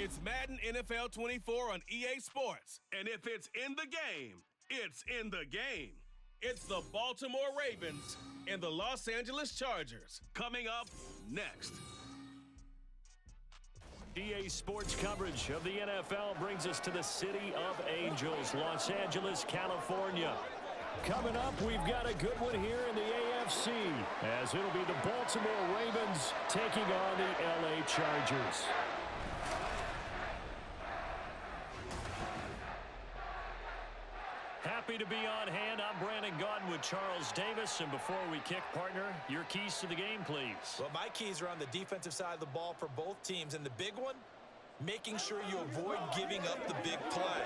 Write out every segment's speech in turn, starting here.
It's Madden NFL 24 on EA Sports. And if it's in the game, it's in the game. It's the Baltimore Ravens and the Los Angeles Chargers. Coming up next. EA Sports coverage of the NFL brings us to the City of Angels, Los Angeles, California. Coming up, we've got a good one here in the AFC, as it'll be the Baltimore Ravens taking on the LA Chargers. Happy to be on hand. I'm Brandon Gaudin with Charles Davis. And before we kick, partner, your keys to the game, please. Well, my keys are on the defensive side of the ball for both teams. And the big one, making sure you avoid giving up the big play.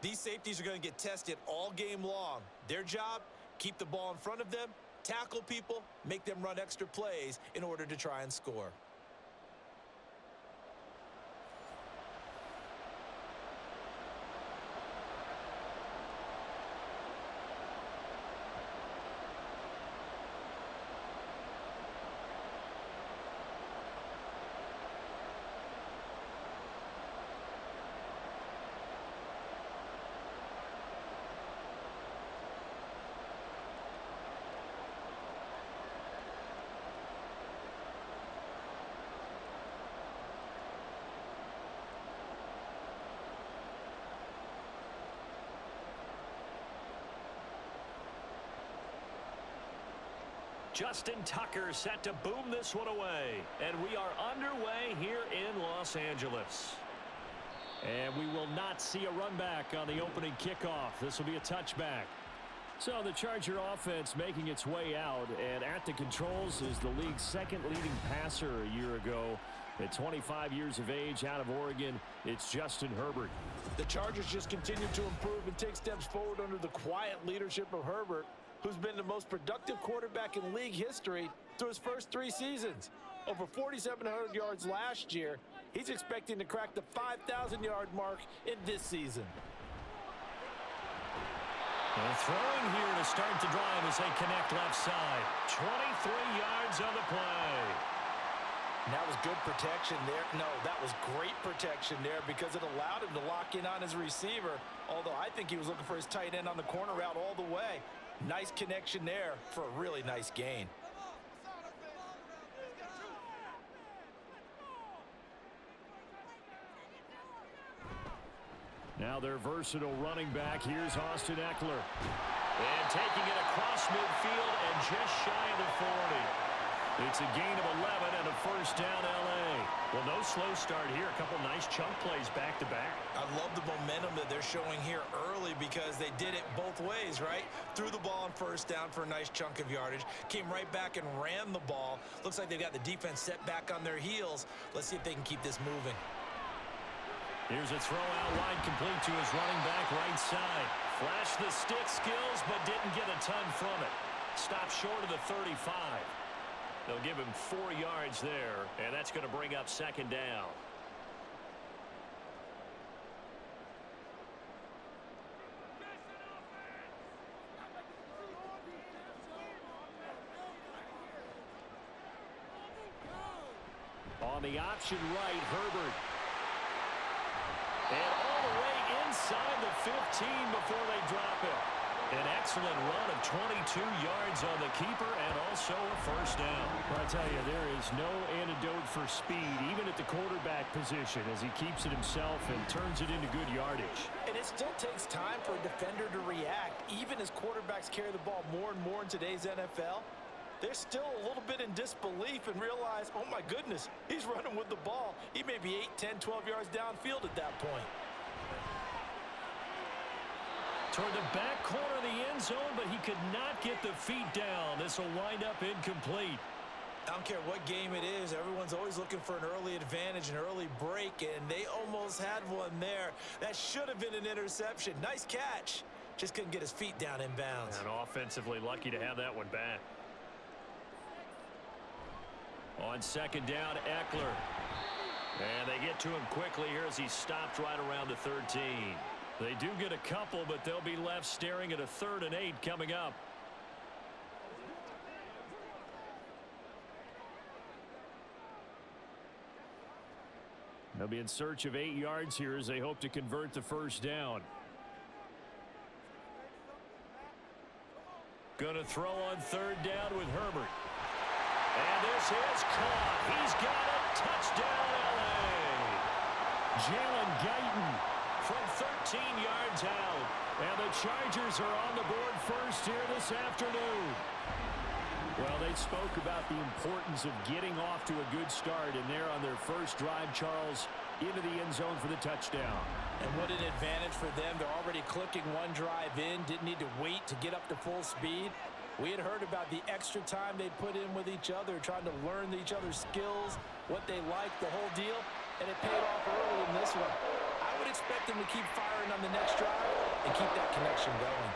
These safeties are going to get tested all game long. Their job, keep the ball in front of them, tackle people, make them run extra plays in order to try and score. Justin Tucker set to boom this one away. And we are underway here in Los Angeles. And we will not see a run back on the opening kickoff. This will be a touchback. So the Charger offense making its way out. And at the controls is the league's second leading passer a year ago. At 25 years of age, out of Oregon, it's Justin Herbert. The Chargers just continue to improve and take steps forward under the quiet leadership of Herbert, who's been the most productive quarterback in league history through his first 3 seasons. Over 4,700 yards last year. He's expecting to crack the 5,000-yard mark in this season. And throwing here to start the drive as they connect left side. 23 yards on the play. And that was good protection there. No, that was great protection there because it allowed him to lock in on his receiver, although I think he was looking for his tight end on the corner route all the way. Nice connection there for a really nice gain. Now their versatile running back. Here's Austin Eckler. And taking it across midfield and just shy of the 40. It's a gain of 11 and a first down, L.A. Well, no slow start here. A couple nice chunk plays back-to-back. I love the momentum that they're showing here early because they did it both ways, right? Threw the ball on first down for a nice chunk of yardage. Came right back and ran the ball. Looks like they've got the defense set back on their heels. Let's see if they can keep this moving. Here's a throw out wide, complete to his running back right side. Flashed the stick skills, but didn't get a ton from it. Stopped short of the 35. They'll give him 4 yards there, and that's going to bring up second down. On the option right, Herbert. And all the way inside the 15 before they drop it. An excellent run of 22 yards on the keeper and also a first down. Well, I tell you, there is no antidote for speed, even at the quarterback position, as he keeps it himself and turns it into good yardage. And it still takes time for a defender to react. Even as quarterbacks carry the ball more and more in today's NFL, they're still a little bit in disbelief and realize, oh my goodness, he's running with the ball. He may be 8, 10, 12 yards downfield at that point. Toward the back corner of the end zone, but he could not get the feet down. This will wind up incomplete. I don't care what game it is. Everyone's always looking for an early advantage, an early break, and they almost had one there. That should have been an interception. Nice catch. Just couldn't get his feet down in bounds. And offensively lucky to have that one back. On second down, Eckler. And they get to him quickly here as he stopped right around the 13. They do get a couple, but they'll be left staring at a 3rd and 8 coming up. They'll be in search of 8 yards here as they hope to convert the first down. Going to throw on 3rd down with Herbert. And this is caught. He's got it. Touchdown, L.A. Jalen Guyton from 13 yards out. And the Chargers are on the board first here this afternoon. Well, they spoke about the importance of getting off to a good start, and they're on their first drive, Charles, into the end zone for the touchdown. And what an advantage for them. They're already clicking one drive in, didn't need to wait to get up to full speed. We had heard about the extra time they put in with each other, trying to learn each other's skills, what they like, the whole deal, and it paid off early in this one. I would expect them to keep firing on the next drive and keep that connection going.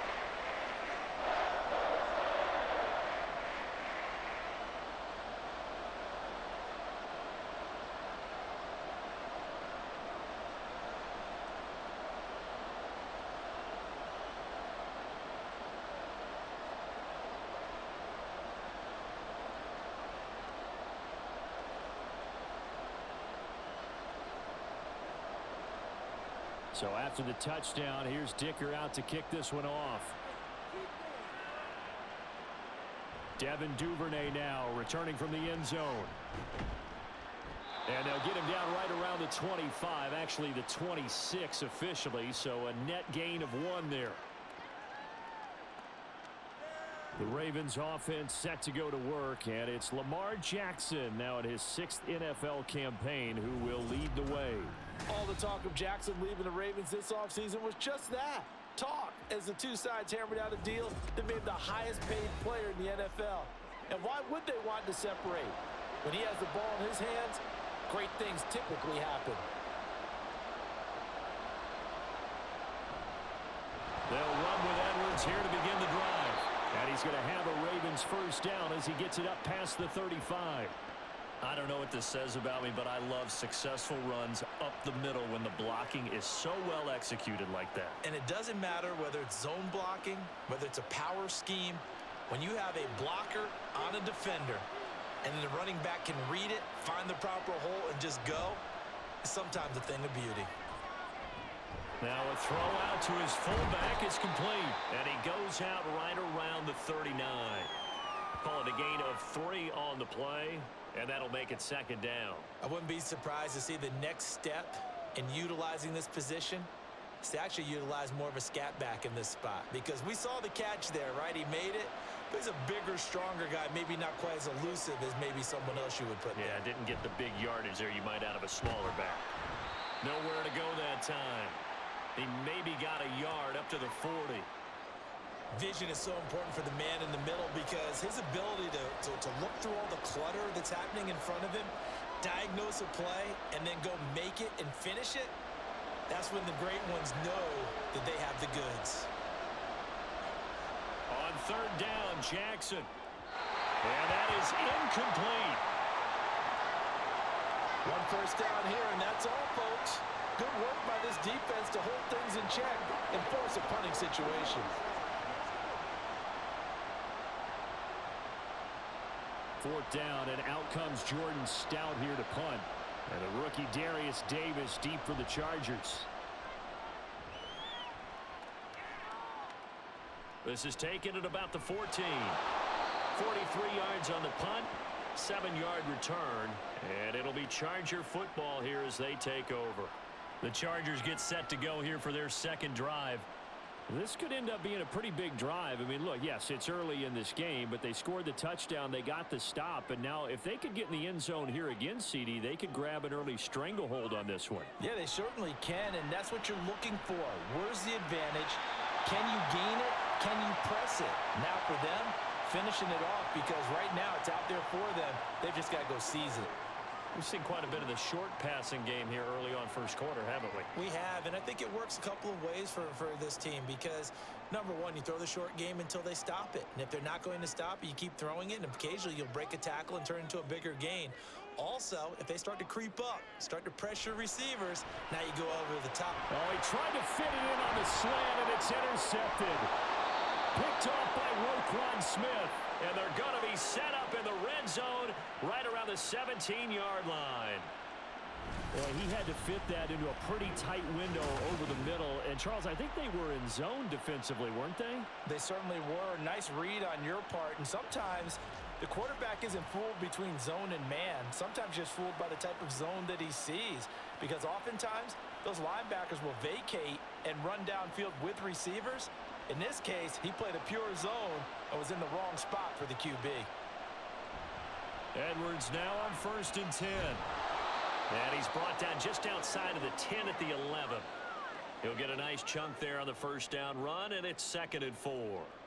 So after the touchdown, here's Dicker out to kick this one off. Devin Duvernay now returning from the end zone. And they'll get him down right around the 25, actually the 26 officially, so a net gain of 1 there. The Ravens offense set to go to work, and it's Lamar Jackson now in his 6th NFL campaign who will lead the way. All the talk of Jackson leaving the Ravens this offseason was just that, talk, as the two sides hammered out a deal that made him the highest paid player in the NFL. And why would they want to separate? When he has the ball in his hands, great things typically happen. They'll run with Edwards here to begin the drive. And he's going to have a Ravens first down as he gets it up past the 35. I don't know what this says about me, but I love successful runs up the middle when the blocking is so well executed like that. And it doesn't matter whether it's zone blocking, whether it's a power scheme. When you have a blocker on a defender and then the running back can read it, find the proper hole, and just go, it's sometimes a thing of beauty. Now a throw out to his fullback is complete. And he goes out right around the 39. Call it a gain of 3 on the play, and that'll make it 2nd down. I wouldn't be surprised to see the next step in utilizing this position is to actually utilize more of a scat back in this spot. Because we saw the catch there, right? He made it. But he's a bigger, stronger guy, maybe not quite as elusive as maybe someone else you would put there. Yeah, didn't get the big yardage there you might out of a smaller back. Nowhere to go that time. He maybe got a yard up to the 40. Vision is so important for the man in the middle because his ability to look through all the clutter that's happening in front of him, diagnose a play, and then go make it and finish it, that's when the great ones know that they have the goods. On 3rd down, Jackson. And that is incomplete. 1 first down here, and that's all, folks. Good work by this defense to hold things in check and force a punting situation. 4th down, and out comes Jordan Stout here to punt. And the rookie Darius Davis deep for the Chargers. This is taken at about the 14. 43 yards on the punt, 7-yard return, and it'll be Charger football here as they take over. The Chargers get set to go here for their 2nd drive. This could end up being a pretty big drive. I mean, look, yes, it's early in this game, but they scored the touchdown. They got the stop. And now if they could get in the end zone here again, CD, they could grab an early stranglehold on this one. Yeah, they certainly can, and that's what you're looking for. Where's the advantage? Can you gain it? Can you press it? Now for them, finishing it off because right now it's out there for them. They've just got to go seize it. We've seen quite a bit of the short passing game here early on first quarter, haven't we? We have, and I think it works a couple of ways for this team because, number one, you throw the short game until they stop it. And if they're not going to stop it, you keep throwing it, and occasionally you'll break a tackle and turn into a bigger gain. Also, if they start to creep up, start to pressure receivers, now you go over the top. Oh, he tried to fit it in on the slant, and it's intercepted. Picked off by Roquan Smith, and they're going to be set up in the red zone right around the 17-yard line. Well, he had to fit that into a pretty tight window over the middle. And, Charles, I think they were in zone defensively, weren't they? They certainly were. Nice read on your part. And sometimes the quarterback isn't fooled between zone and man. Sometimes just fooled by the type of zone that he sees. Because oftentimes, those linebackers will vacate and run downfield with receivers. In this case, he played a pure zone and was in the wrong spot for the QB. Edwards now on 1st and 10. And he's brought down just outside of the 10 at the 11. He'll get a nice chunk there on the first down run, and it's 2nd and 4.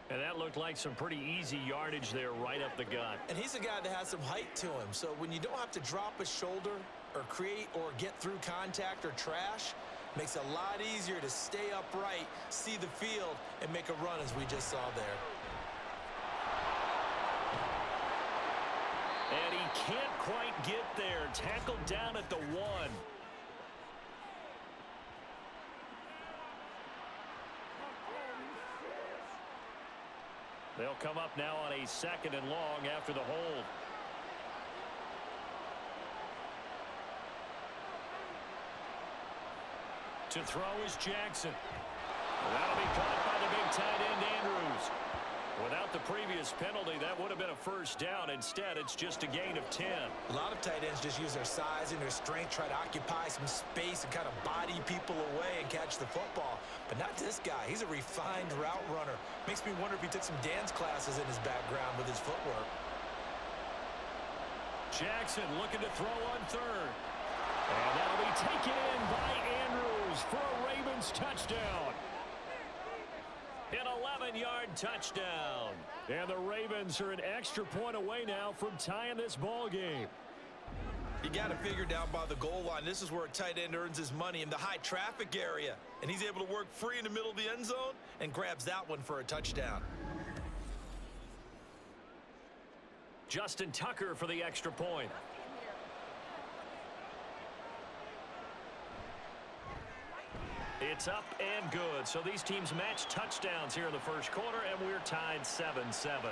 And that looked like some pretty easy yardage there right up the gut. And he's a guy that has some height to him. So when you don't have to drop a shoulder or create or get through contact or trash, makes it a lot easier to stay upright, see the field, and make a run as we just saw there. And he can't quite get there. Tackled down at the 1. They'll come up now on a 2nd and long after the hold. To throw is Jackson. That'll be caught by the big tight end, Andrews. Without the previous penalty, that would have been a first down. Instead, it's just a gain of 10. A lot of tight ends just use their size and their strength, try to occupy some space and kind of body people away and catch the football. But not this guy. He's a refined route runner. Makes me wonder if he took some dance classes in his background with his footwork. Jackson looking to throw on 3rd. And that'll be taken in by Andrews for a Ravens touchdown. An 11-yard touchdown. And the Ravens are an extra point away now from tying this ball game. You got to figure down by the goal line. This is where a tight end earns his money, in the high traffic area. And he's able to work free in the middle of the end zone and grabs that one for a touchdown. Justin Tucker for the extra point. It's up and good. So these teams match touchdowns here in the first quarter, and we're tied 7-7.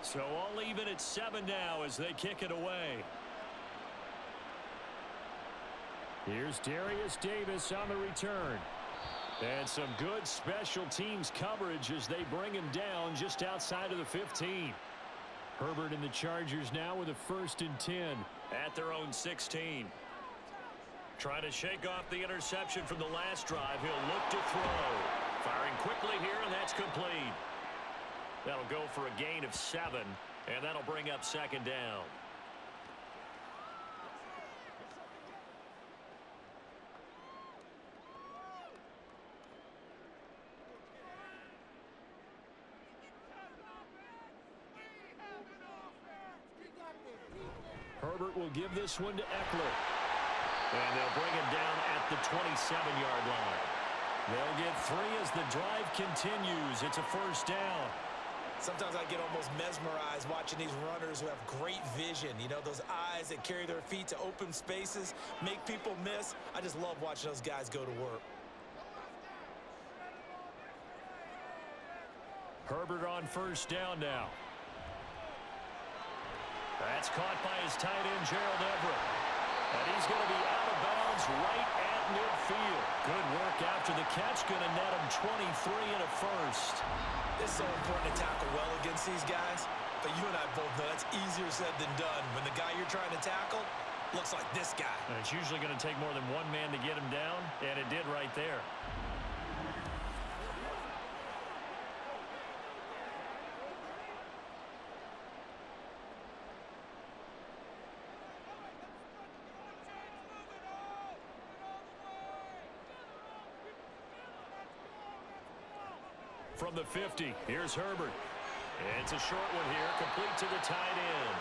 So all even at 7 now as they kick it away. Here's Darius Davis on the return. And some good special teams coverage as they bring him down just outside of the 15. Herbert and the Chargers now with a 1st and 10 at their own 16. Trying to shake off the interception from the last drive. He'll look to throw. Firing quickly here, and that's complete. That'll go for a gain of 7, and that'll bring up 2nd down. Herbert will give this one to Eckler. And they'll bring him down at the 27-yard line. They'll get 3 as the drive continues. It's a 1st down. Sometimes I get almost mesmerized watching these runners who have great vision. You know, those eyes that carry their feet to open spaces, make people miss. I just love watching those guys go to work. Herbert on 1st down now. That's caught by his tight end, Gerald Everett. And he's going to be out of bounds right at midfield. Good work after the catch. Going to net him 23 and a 1st. It's so important to tackle well against these guys. But you and I both know that's easier said than done. When the guy you're trying to tackle looks like this guy. And it's usually going to take more than one man to get him down. And it did right there. From the 50, here's Herbert. It's a short one here, complete to the tight end.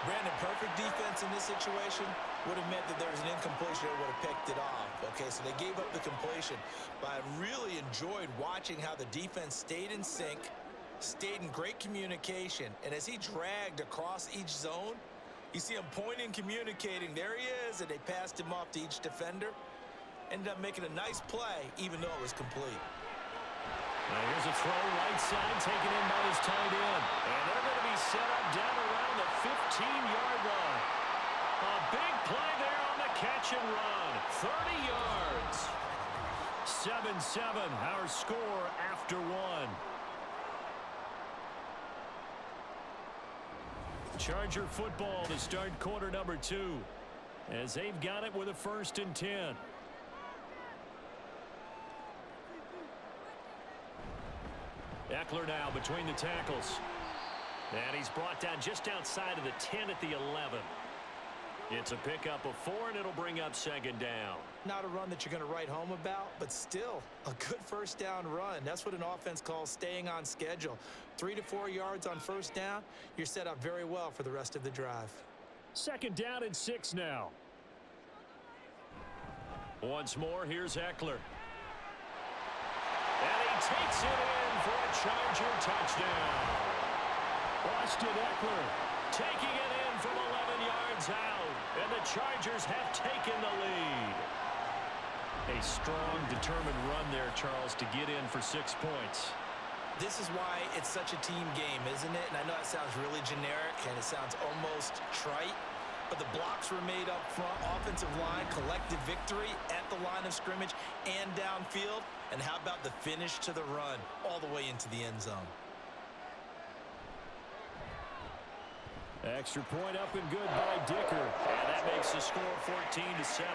Brandon, perfect defense in this situation would have meant that there was an incompletion that would have picked it off. Okay, so they gave up the completion. But I really enjoyed watching how the defense stayed in sync, stayed in great communication, and as he dragged across each zone, you see him pointing, communicating. There he is, and they passed him off to each defender. Ended up making a nice play, even though it was complete. Now here's a throw right side, taken in by his tight end. And they're going to be set up down around the 15-yard line. A big play there on the catch and run. 30 yards. 7-7, our score after one. Charger football to start quarter number 2, as they've got it with a 1st and 10. Eckler now between the tackles. And he's brought down just outside of the 10 at the 11. It's a pickup of 4, and it'll bring up 2nd down. Not a run that you're going to write home about, but still a good 1st down run. That's what an offense calls staying on schedule. 3 to 4 yards on 1st down, you're set up very well for the rest of the drive. 2nd down and 6 now. Once more, here's Eckler. And he takes it in for a Charger touchdown. Austin Eckler taking it in from 11 yards out, and the Chargers have taken the lead. A strong, determined run there, Charles, to get in for 6 points. This is why it's such a team game, isn't it? And I know that sounds really generic, and it sounds almost trite, but the blocks were made up front, offensive line, collective victory at the line of scrimmage and downfield. And how about the finish to the run all the way into the end zone? Extra point up and good by Dicker. And that makes the score 14-7.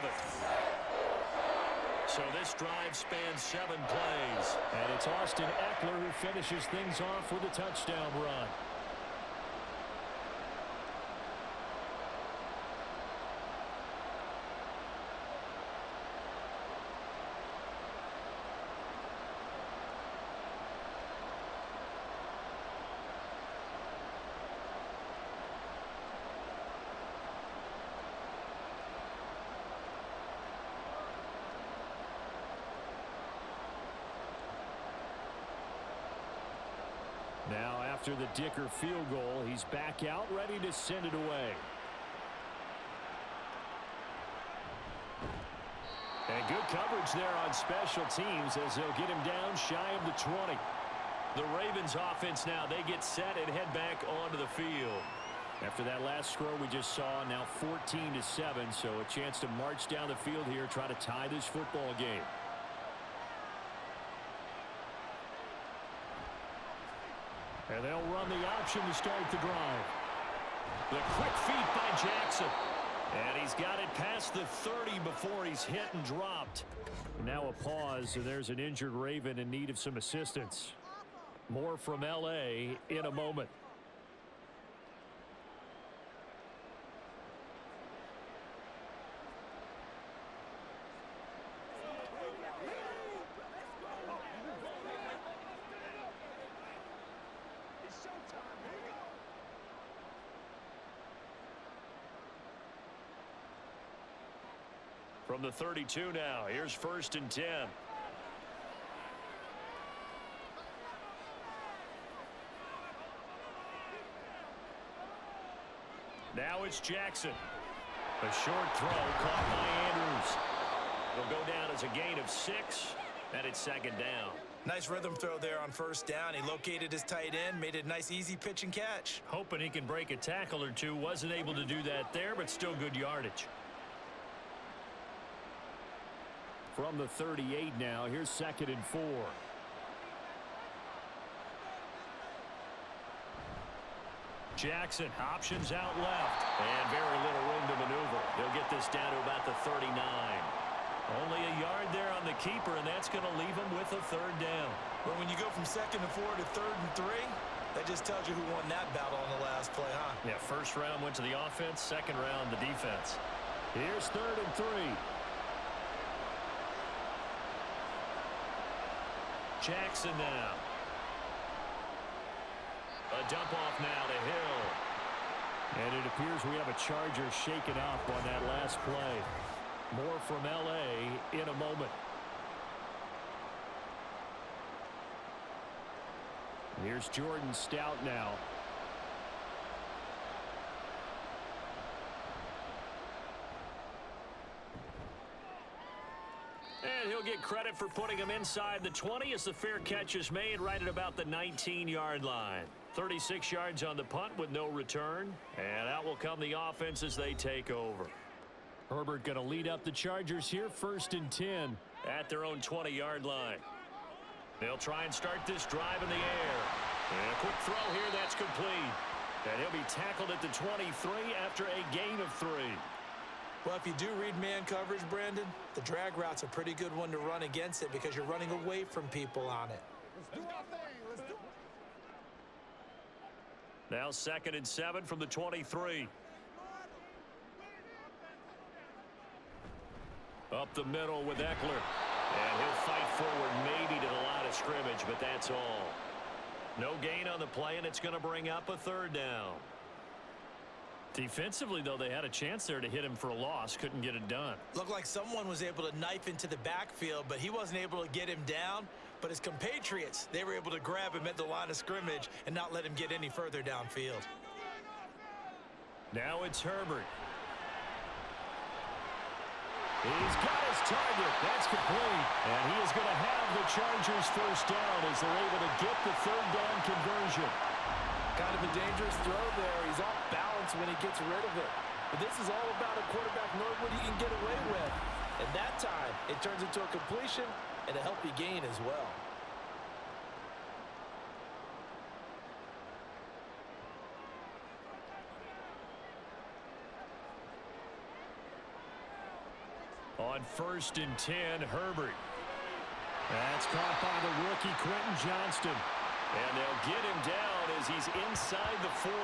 So this drive spans 7 plays. And it's Austin Eckler who finishes things off with a touchdown run. Now, after the Dicker field goal, he's back out, ready to send it away. And good coverage there on special teams as they'll get him down shy of the 20. The Ravens offense now, they get set and head back onto the field. After that last score we just saw, now 14-7, so a chance to march down the field here, try to tie this football game. And they'll run the option to start the drive. The quick feet by Jackson. And he's got it past the 30 before he's hit and dropped. Now a pause, and there's an injured Raven in need of some assistance. More from L.A. in a moment. From the 32 now, here's 1st and 10. Now it's Jackson. A short throw caught by Andrews. It'll go down as a gain of 6, and it's 2nd down. Nice rhythm throw there on 1st down. He located his tight end, made it a nice easy pitch and catch. Hoping he can break a tackle or two. Wasn't able to do that there, but still good yardage. From the 38 now, here's 2nd and 4. Jackson options out left, and very little room to maneuver. They'll get this down to about the 39. Only a yard there on the keeper, and that's going to leave him with a 3rd down. Well, when you go from 2nd and 4 to 3rd and 3, that just tells you who won that battle on the last play, huh? Yeah, 1st round went to the offense, 2nd round the defense. Here's 3rd and 3. Jackson now. A dump off now to Hill. And it appears we have a Charger shaken up on that last play. More from L.A. in a moment. Here's Jordan Stout now. And he'll get credit for putting him inside the 20 as the fair catch is made right at about the 19-yard line. 36 yards on the punt with no return. And out will come the offense as they take over. Herbert going to lead up the Chargers here, 1st and 10. At their own 20-yard line. They'll try and start this drive in the air. And a quick throw here, that's complete. And he'll be tackled at the 23 after a gain of 3. Well, if you do read man coverage, Brandon, the drag route's a pretty good one to run against it because you're running away from people on it. Let's do our thing. Let's do it. Now 2nd and 7 from the 23. Up the middle with Eckler. And he'll fight forward maybe to the line of scrimmage, but that's all. No gain on the play, and it's going to bring up a 3rd down. Defensively, though, they had a chance there to hit him for a loss. Couldn't get it done. Looked like someone was able to knife into the backfield, but he wasn't able to get him down. But his compatriots, they were able to grab him at the line of scrimmage and not let him get any further downfield. Now it's Herbert. He's got his target. That's complete. And he is going to have the Chargers 1st down as they're able to get the 3rd down conversion. Kind of a dangerous throw there. He's off balance when he gets rid of it. But this is all about a quarterback knowing what he can get away with. And that time, it turns into a completion and a healthy gain as well. On 1st and 10, Herbert. That's caught by the rookie Quentin Johnston. And they'll get him down as he's inside the 40.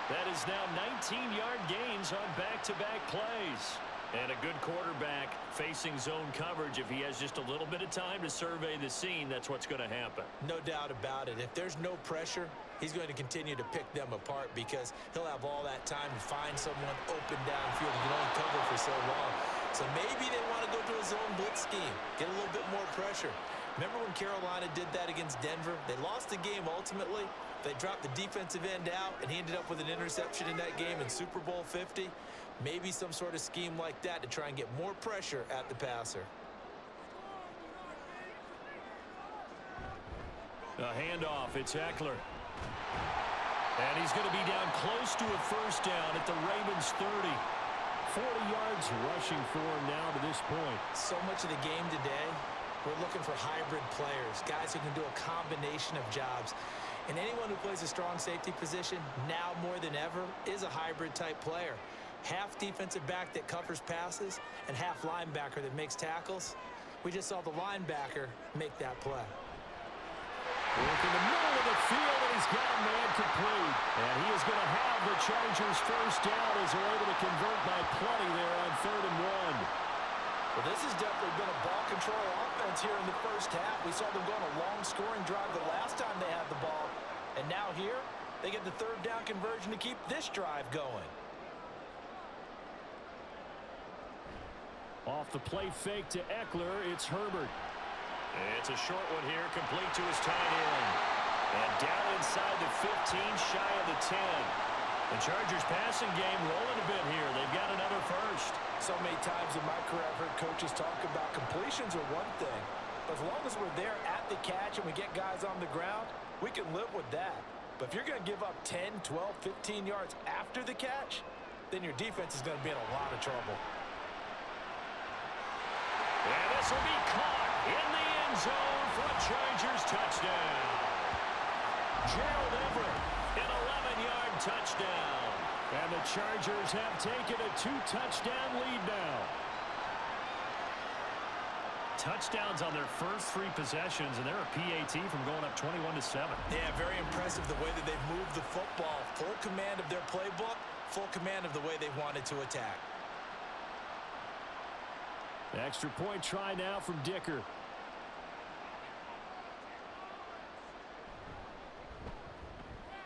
That is now 19-yard gains on back-to-back plays. And a good quarterback facing zone coverage. If he has just a little bit of time to survey the scene, that's what's going to happen. No doubt about it. If there's no pressure, he's going to continue to pick them apart because he'll have all that time to find someone open downfield. He can only cover for so long. So maybe they want to go to a zone blitz scheme, get a little bit more pressure. Remember when Carolina did that against Denver? They lost the game ultimately. They dropped the defensive end out, and he ended up with an interception in that game in Super Bowl 50. Maybe some sort of scheme like that to try and get more pressure at the passer. A handoff, it's Eckler. And he's going to be down close to a 1st down at the Ravens 30. 40 yards rushing for him now to this point. So much of the game today, we're looking for hybrid players, guys who can do a combination of jobs. And anyone who plays a strong safety position, now more than ever, is a hybrid type player. Half defensive back that covers passes and half linebacker that makes tackles. We just saw the linebacker make that play. Look in the middle of the field, and he's got a man complete. And he is going to have the Chargers 1st down as they're able to convert by plenty there on 3rd and 1. Well, this has definitely been a ball control offense here in the 1st half. We saw them go on a long scoring drive the last time they had the ball. And now here, they get the 3rd down conversion to keep this drive going. Off the play fake to Eckler, it's Herbert. It's a short one here, complete to his tight end. And down inside the 15, shy of the 10. The Chargers passing game rolling a bit here. They've got another 1st. So many times in my career, I've heard coaches talk about completions are one thing. But as long as we're there at the catch and we get guys on the ground, we can live with that. But if you're going to give up 10, 12, 15 yards after the catch, then your defense is going to be in a lot of trouble. And this will be caught in the end zone for a Chargers touchdown. Gerald Everett, an 11-yard touchdown. And the Chargers have taken a 2-touchdown lead now. Touchdowns on their first 3 possessions, and they're a PAT from going up 21-7. Yeah, very impressive the way that they've moved the football. Full command of their playbook, full command of the way they wanted to attack. Extra point try now from Dicker.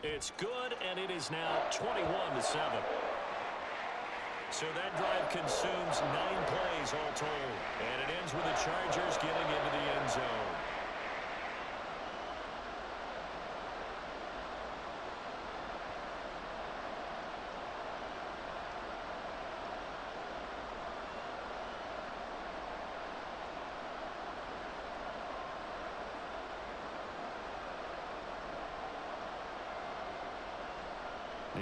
It's good, and it is now 21-7. So that drive consumes 9 plays all told. And it ends with the Chargers getting into the end zone.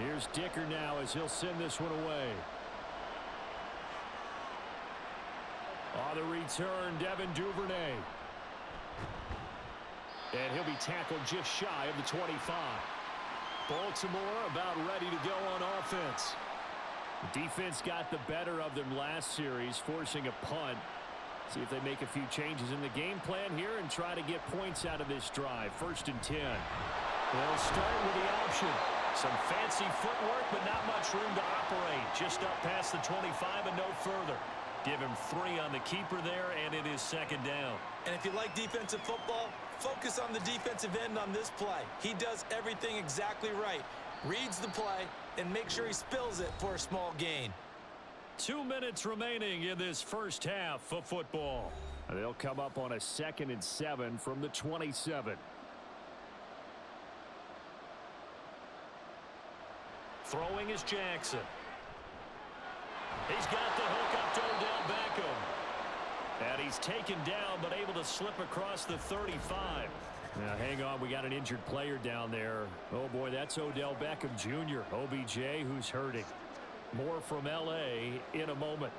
Here's Dicker now as he'll send this one away. On the return, Devin Duvernay. And he'll be tackled just shy of the 25. Baltimore about ready to go on offense. The defense got the better of them last series, forcing a punt. See if they make a few changes in the game plan here and try to get points out of this drive. 1st and 10. They'll start with the option. Some fancy footwork, but not much room to operate. Just up past the 25 and no further. Give him 3 on the keeper there, and it is 2nd down. And if you like defensive football, focus on the defensive end on this play. He does everything exactly right. Reads the play and makes sure he spills it for a small gain. 2 minutes remaining in this first half of football. They'll come up on a 2nd and 7 from the 27. Throwing is Jackson. He's got the hook up to Odell Beckham. And he's taken down, but able to slip across the 35. Now, hang on. We got an injured player down there. Oh, boy, that's Odell Beckham Jr., OBJ, who's hurting. More from L.A. in a moment.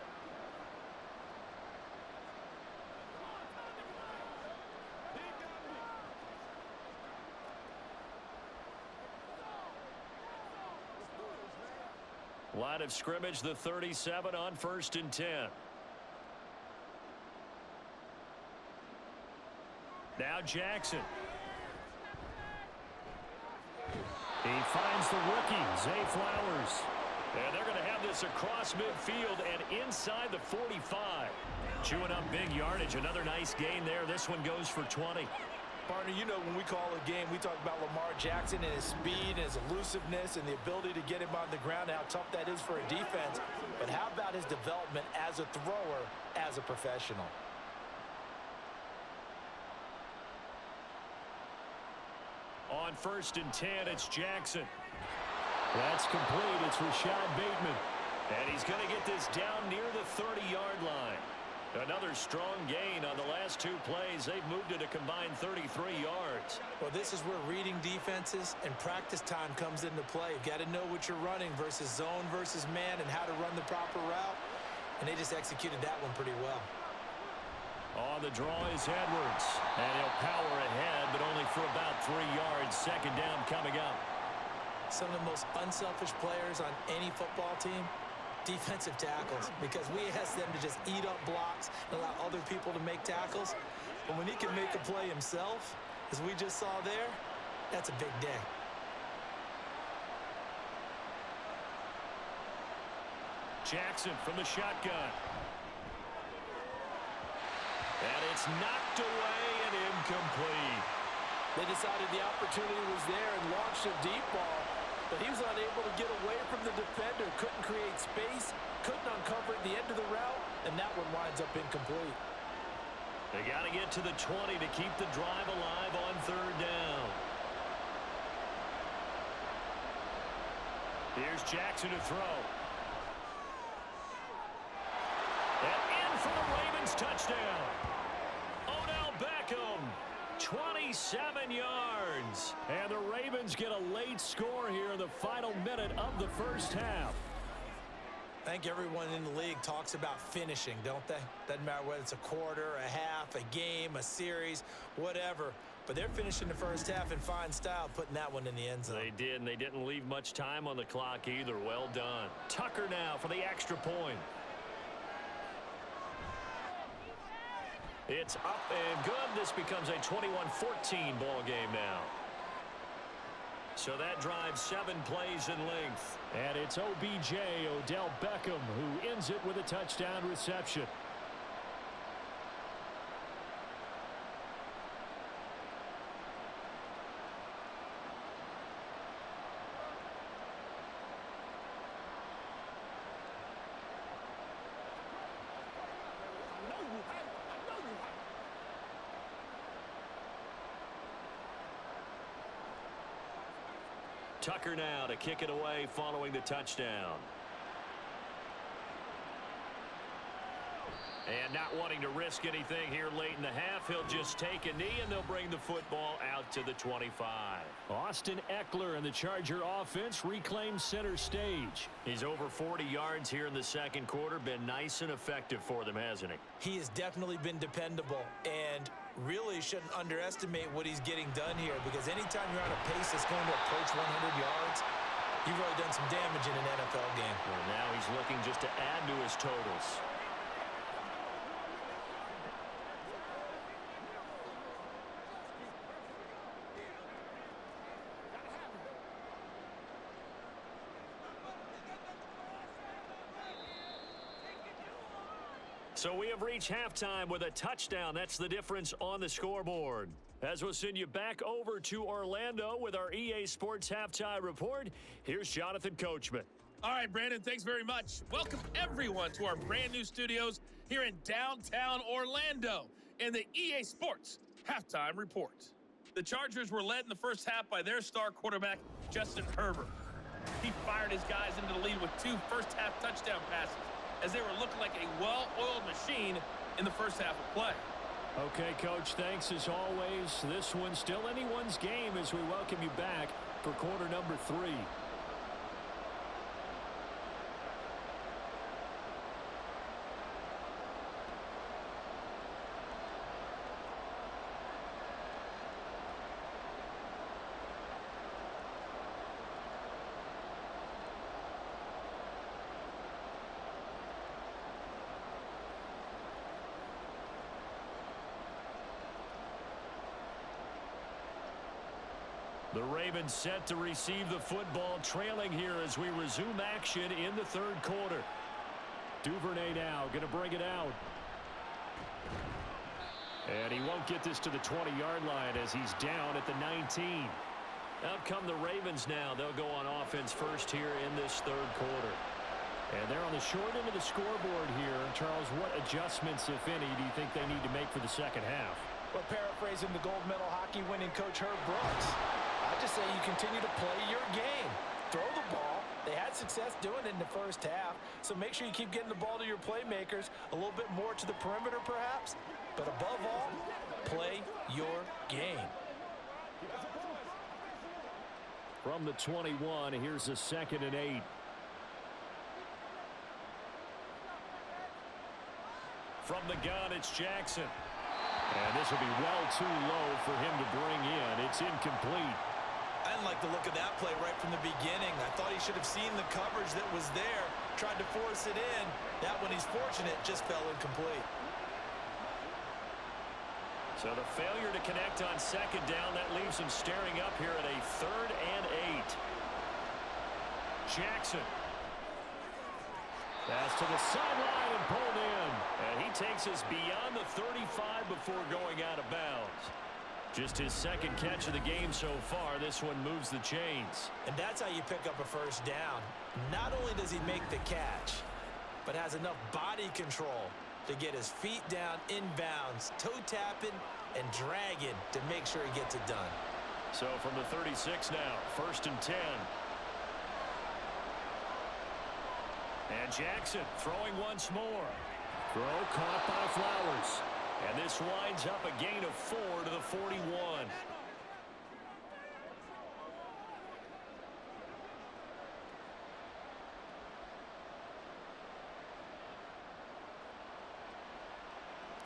Line of scrimmage, the 37 on 1st and 10. Now Jackson. He finds the rookie, Zay Flowers. And they're going to have this across midfield and inside the 45. Chewing up big yardage. Another nice gain there. This one goes for 20. Partner, you know when we call a game, we talk about Lamar Jackson and his speed and his elusiveness and the ability to get him on the ground, how tough that is for a defense. But how about his development as a thrower, as a professional? On 1st and 10, it's Jackson. That's complete. It's Rashad Bateman. And he's going to get this down near the 30-yard line. Another strong gain on the last 2 plays. They've moved it a combined 33 yards. Well, this is where reading defenses and practice time comes into play. You've got to know what you're running versus zone versus man and how to run the proper route. And they just executed that one pretty well. On the draw is Edwards. And he'll power ahead, but only for about 3 yards. 2nd down coming up. Some of the most unselfish players on any football team, defensive tackles, because we ask them to just eat up blocks and allow other people to make tackles. But when he can make a play himself, as we just saw there, that's a big day. Jackson from the shotgun. And it's knocked away and incomplete. They decided the opportunity was there and launched a deep ball, but he was unable to get away from the defender, couldn't create space, couldn't uncover the end of the route, and that one winds up incomplete. They got to get to the 20 to keep the drive alive on 3rd down. Here's Jackson to throw. And in for the Ravens touchdown. Odell Beckham, 27 yards. And the Ravens get a late score here in the final minute of the first half. I think everyone in the league talks about finishing, don't they? Doesn't matter whether it's a quarter, a half, a game, a series, whatever. But they're finishing the first half in fine style, putting that one in the end zone. They did, and they didn't leave much time on the clock either. Well done. Tucker now for the extra point. It's up and good. This becomes a 21-14 ball game now. So that drives 7 plays in length. And it's OBJ, Odell Beckham, who ends it with a touchdown reception. Tucker now to kick it away following the touchdown. And not wanting to risk anything here late in the half, he'll just take a knee, and they'll bring the football out to the 25. Austin Eckler and the Charger offense reclaims center stage. He's over 40 yards here in the second quarter. Been nice and effective for them, hasn't he? He has definitely been dependable, and really shouldn't underestimate what he's getting done here, because anytime you're on a pace that's going to approach 100 yards, you've really done some damage in an NFL game. Well, now he's looking just to add to his totals. So we have reached halftime with a touchdown. That's the difference on the scoreboard. As we'll send you back over to Orlando with our EA Sports Halftime Report, here's Jonathan Coachman. All right, Brandon, thanks very much. Welcome, everyone, to our brand-new studios here in downtown Orlando in the EA Sports Halftime Report. The Chargers were led in the first half by their star quarterback, Justin Herbert. He fired his guys into the lead with 2 first-half touchdown passes, as they were looking like a well-oiled machine in the first half of play. Okay, Coach, thanks as always. This one's still anyone's game as we welcome you back for quarter number 3. The Ravens set to receive the football, trailing here as we resume action in the third quarter. Duvernay now going to bring it out. And he won't get this to the 20-yard line as he's down at the 19. Out come the Ravens now. They'll go on offense first here in this third quarter. And they're on the short end of the scoreboard here. Charles, what adjustments, if any, do you think they need to make for the second half? Well, paraphrasing the gold medal hockey winning coach Herb Brooks, I just say you continue to play your game. Throw the ball. They had success doing it in the first half, so make sure you keep getting the ball to your playmakers, a little bit more to the perimeter perhaps, but above all, play your game. From the 21, here's a 2nd and 8. From the gun, it's Jackson. And this will be well too low for him to bring in. It's incomplete. I didn't like the look of that play right from the beginning. I thought he should have seen the coverage that was there, tried to force it in. That one, he's fortunate, just fell incomplete. So the failure to connect on second down, that leaves him staring up here at a 3rd and 8. Jackson. Pass to the sideline and pulled in. And he takes us beyond the 35 before going out of bounds. Just his second catch of the game so far. This one moves the chains. And that's how you pick up a first down. Not only does he make the catch, but has enough body control to get his feet down inbounds, toe tapping and dragging to make sure he gets it done. So from the 36 now, 1st and 10. And Jackson throwing once more. Throw caught by Flowers. And this winds up a gain of 4 to the 41.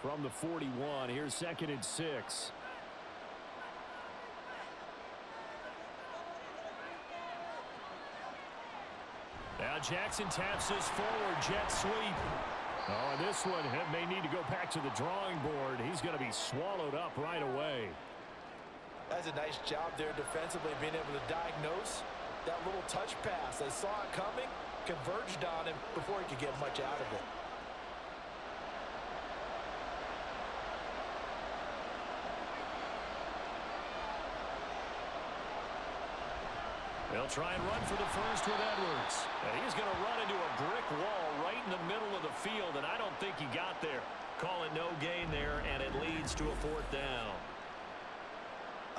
From the 41, here's 2nd and 6. Now Jackson taps this forward, jet sweep. Oh, and this one may need to go back to the drawing board. He's going to be swallowed up right away. That's a nice job there defensively, being able to diagnose that little touch pass. They saw it coming, converged on him before he could get much out of it. They'll try and run for the first with Edwards. And he's going to run into a brick wall right in the middle of the field, and I don't think he got there. Call it no gain there, and it leads to a 4th down.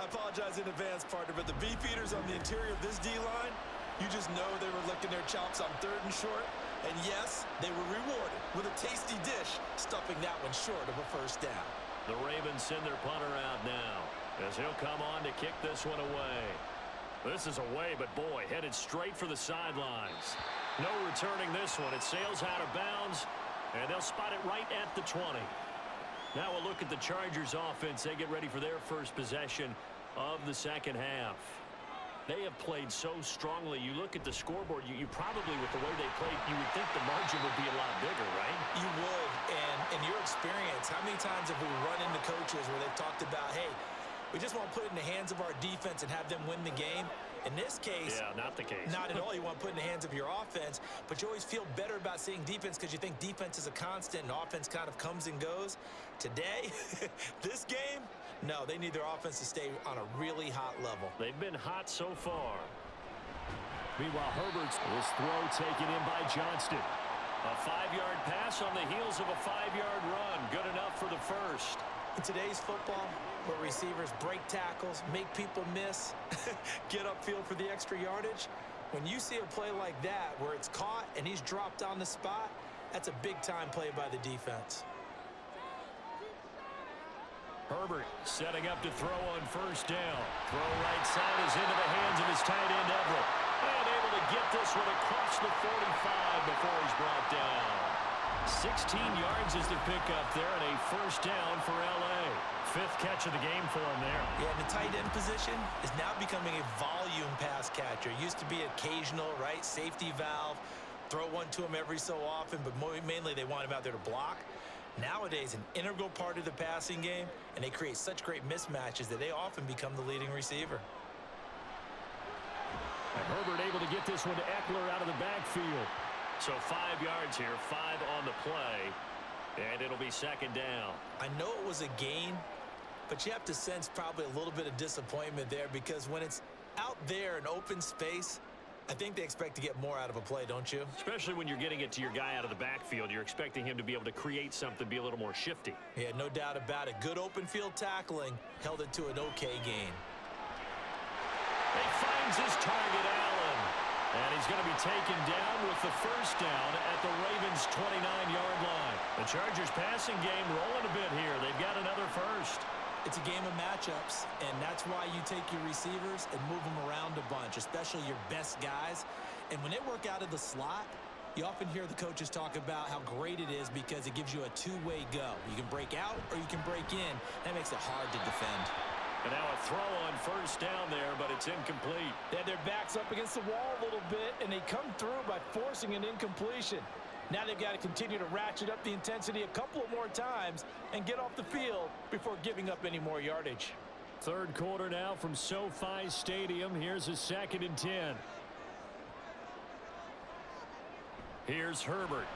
I apologize in advance, partner, but the beef eaters on the interior of this D-line, you just know they were licking their chops on 3rd and short. And yes, they were rewarded with a tasty dish, stuffing that one short of a first down. The Ravens send their punter out now, as he'll come on to kick this one away. This is away, but boy, headed straight for the sidelines. No returning this one. It sails out of bounds, and they'll spot it right at the 20. Now we'll look at the Chargers offense. They get ready for their first possession of the second half. They have played so strongly. You look at the scoreboard, you probably, with the way they played, you would think the margin would be a lot bigger, right? You would, and in your experience, how many times have we run into coaches where they've talked about, hey, we just want to put it in the hands of our defense and have them win the game? In this case, yeah, not the case. Not at all. You want to put it in the hands of your offense, but you always feel better about seeing defense because you think defense is a constant and offense kind of comes and goes. Today, this game, no, they need their offense to stay on a really hot level. They've been hot so far. Meanwhile, Herbert's this throw taken in by Johnston. A 5-yard pass on the heels of a 5-yard run. Good enough for the first. In today's football, where receivers break tackles, make people miss, get upfield for the extra yardage, when you see a play like that where it's caught and he's dropped on the spot, that's a big-time play by the defense. Herbert setting up to throw on first down. Throw right side is into the hands of his tight end, Everett. And able to get this one across the 45 before he's brought down. 16 yards is the pickup there, and a first down for L.A. 5th catch of the game for him there. Yeah, and the tight end position is now becoming a volume pass catcher. Used to be occasional, right? Safety valve. Throw one to him every so often, but mainly they want him out there to block. Nowadays, an integral part of the passing game, and they create such great mismatches that they often become the leading receiver. And Herbert able to get this one to Eckler out of the backfield. So 5 yards here, 5 on the play, and it'll be second down. I know it was a gain, but you have to sense probably a little bit of disappointment there because when it's out there in open space, I think they expect to get more out of a play, don't you? Especially when you're getting it to your guy out of the backfield. You're expecting him to be able to create something, be a little more shifty. Yeah, no doubt about it. Good open field tackling held it to an okay gain. He finds his target, Allen. And he's going to be taken down with the first down at the Ravens' 29-yard line. The Chargers passing game rolling a bit here. They've got another first. It's a game of matchups, and that's why you take your receivers and move them around a bunch, especially your best guys. And when they work out of the slot, you often hear the coaches talk about how great it is because it gives you a two-way go. You can break out or you can break in. That makes it hard to defend. And now a throw on first down there, but it's incomplete. They had their backs up against the wall a little bit, and they come through by forcing an incompletion. Now they've got to continue to ratchet up the intensity a couple of more times and get off the field before giving up any more yardage. Third quarter now from SoFi Stadium. Here's a 2nd and 10. Here's Herbert.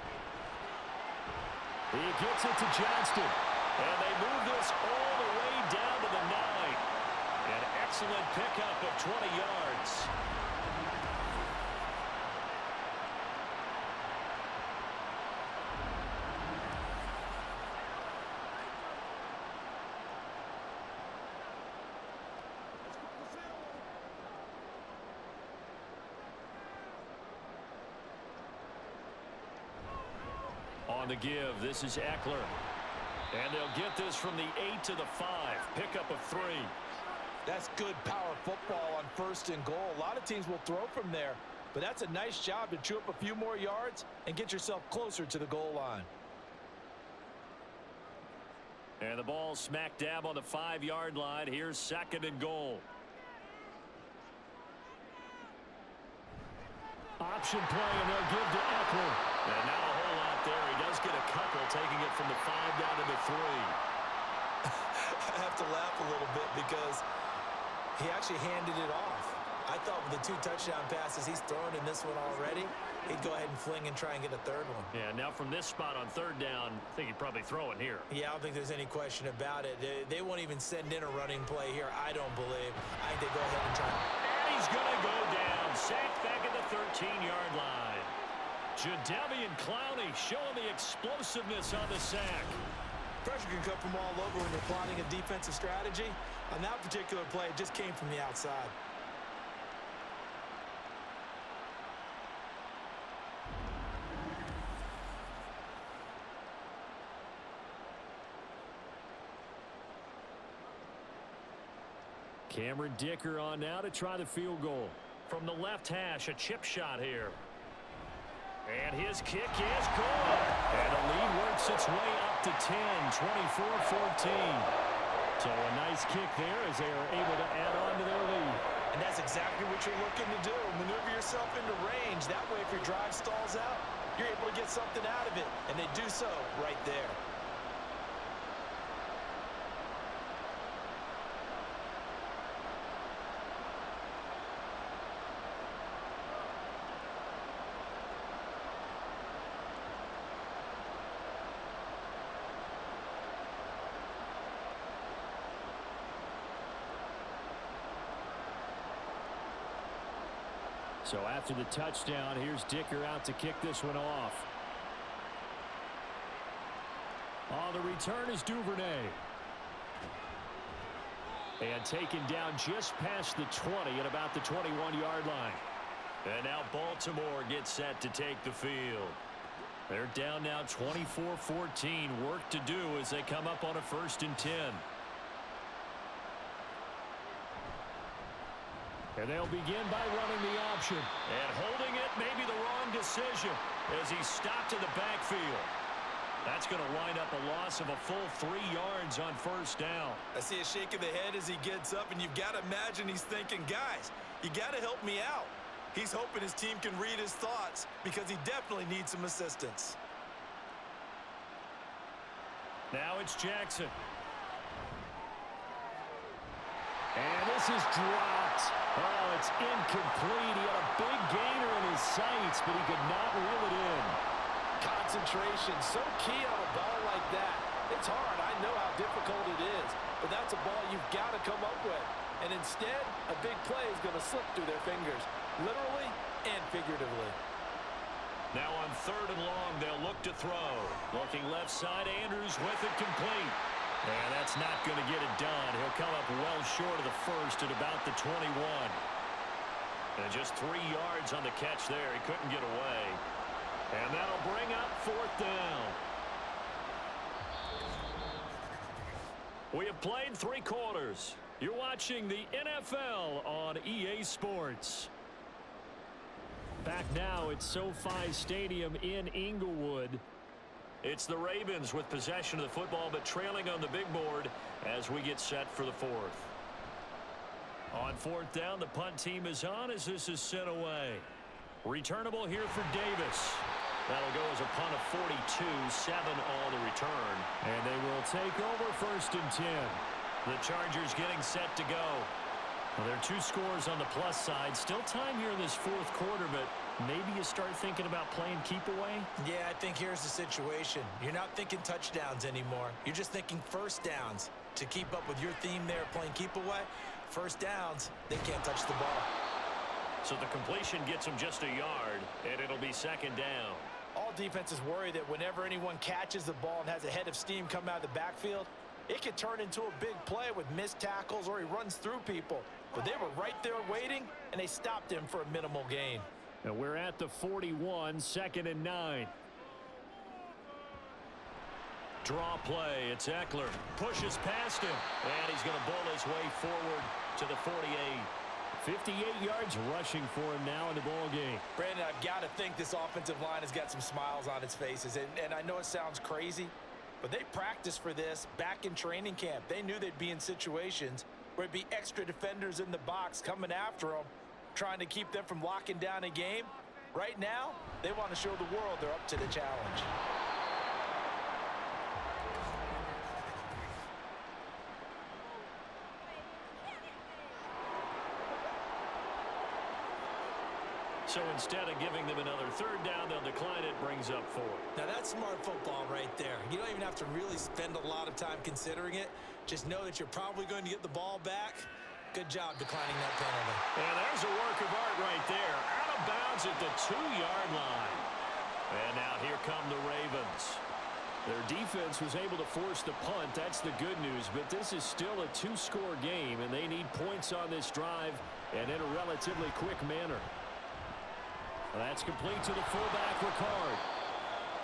He gets it to Johnston. And they move this all the way down to the 9. An excellent pickup of 20 yards. On the give, this is Eckler. And they'll get this from the 8 to the 5. Pickup of 3. That's good power football on 1st and goal. A lot of teams will throw from there, but that's a nice job to chew up a few more yards and get yourself closer to the goal line. And the ball smack dab on the 5-yard line. Here's 2nd and goal. Option play, and they'll give to Eckler. And not a whole lot there. He does get a couple, taking it from the 5 down to the 3. I have to laugh a little bit because he actually handed it off. I thought with the 2 touchdown passes he's thrown in this one already, he'd go ahead and fling and try and get a 3rd one. Yeah, now from this spot on 3rd down, I think he'd probably throw it here. Yeah, I don't think there's any question about it. They won't even send in a running play here, I don't believe. I think they go ahead and try. And he's going to go down. Sacked back at the 13-yard line. Jadeveon Clowney showing the explosiveness on the sack. Pressure can come from all over when you're plotting a defensive strategy. On that particular play, it just came from the outside. Cameron Dicker on now to try the field goal. From the left hash, a chip shot here. And his kick is good. And the lead works its way up to 10, 24-14. So a nice kick there as they are able to add on to their lead. And that's exactly what you're looking to do. Maneuver yourself into range. That way, if your drive stalls out, you're able to get something out of it. And they do so right there. So after the touchdown, here's Dicker out to kick this one off. On the return is Duvernay. And taken down just past the 20 at about the 21-yard line. And now Baltimore gets set to take the field. They're down now 24-14. Work to do as they come up on a 1st and 10. And they'll begin by running the option. And holding it may be the wrong decision as he's stopped in the backfield. That's going to wind up a loss of a full 3 yards on 1st down. I see a shake of the head as he gets up, and you've got to imagine he's thinking, guys, you got to help me out. He's hoping his team can read his thoughts because he definitely needs some assistance. Now it's Jackson. And this is dropped. Oh, it's incomplete. He had a big gainer in his sights, but he could not reel it in. Concentration, so key on a ball like that. It's hard. I know how difficult it is, but that's a ball you've got to come up with. And instead, a big play is going to slip through their fingers, literally and figuratively. Now on 3rd and long, they'll look to throw. Looking left side, Andrews with it complete. And that's not going to get it done. He'll come up well short of the 1st at about the 21. And just 3 yards on the catch there. He couldn't get away. And that'll bring up 4th down. We have played 3 quarters. You're watching the NFL on EA Sports. Back now at SoFi Stadium in Inglewood. It's the Ravens with possession of the football, but trailing on the big board as we get set for the 4th. On 4th down, the punt team is on as this is sent away. Returnable here for Davis. That'll go as a punt of 42, 7 all the return. And they will take over 1st and 10. The Chargers getting set to go. Well, there are 2 scores on the plus side. Still time here in this 4th quarter, but maybe you start thinking about playing keep away? Yeah, I think here's the situation. You're not thinking touchdowns anymore. You're just thinking 1st downs. To keep up with your theme there, playing keep away, 1st downs, they can't touch the ball. So the completion gets them just a yard, and it'll be 2nd down. All defenses worry that whenever anyone catches the ball and has a head of steam come out of the backfield, it could turn into a big play with missed tackles or he runs through people. But they were right there waiting, and they stopped him for a minimal gain. And we're at the 41, 2nd and 9. Draw play. It's Eckler. Pushes past him. And he's going to bull his way forward to the 48. 58 yards rushing for him now in the ball game. Brandon, I've got to think this offensive line has got some smiles on its faces. And I know it sounds crazy, but they practiced for this back in training camp. They knew they'd be in situations where it'd be extra defenders in the box coming after them, trying to keep them from locking down a game. Right now, they want to show the world they're up to the challenge. So instead of giving them another 3rd down, they'll decline it, brings up 4. Now that's smart football right there. You don't even have to really spend a lot of time considering it. Just know that you're probably going to get the ball back. Good job declining that penalty. And there's a work of art right there. Out of bounds at the 2-yard line. And now here come the Ravens. Their defense was able to force the punt. That's the good news. But this is still a 2-score game, and they need points on this drive and in a relatively quick manner. That's complete to the fullback, Ricard.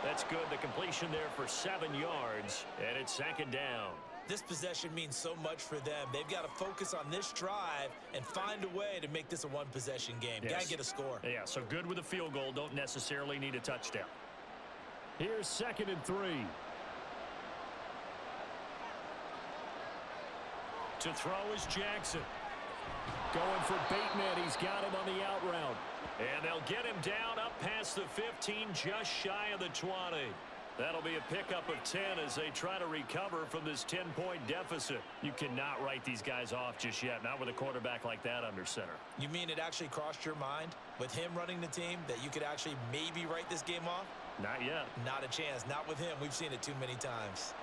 That's good. The completion there for 7 yards, and it's 2nd down. This possession means so much for them. They've got to focus on this drive and find a way to make this a one-possession game. Yes. Got to get a score. Yeah, so good with a field goal. Don't necessarily need a touchdown. Here's 2nd and 3. To throw is Jackson. Going for Bateman. He's got him on the out route. And they'll get him down up past the 15, just shy of the 20. That'll be a pickup of 10 as they try to recover from this 10-point deficit. You cannot write these guys off just yet, not with a quarterback like that under center. You mean it actually crossed your mind with him running the team that you could actually maybe write this game off? Not yet. Not a chance. Not with him. We've seen it too many times.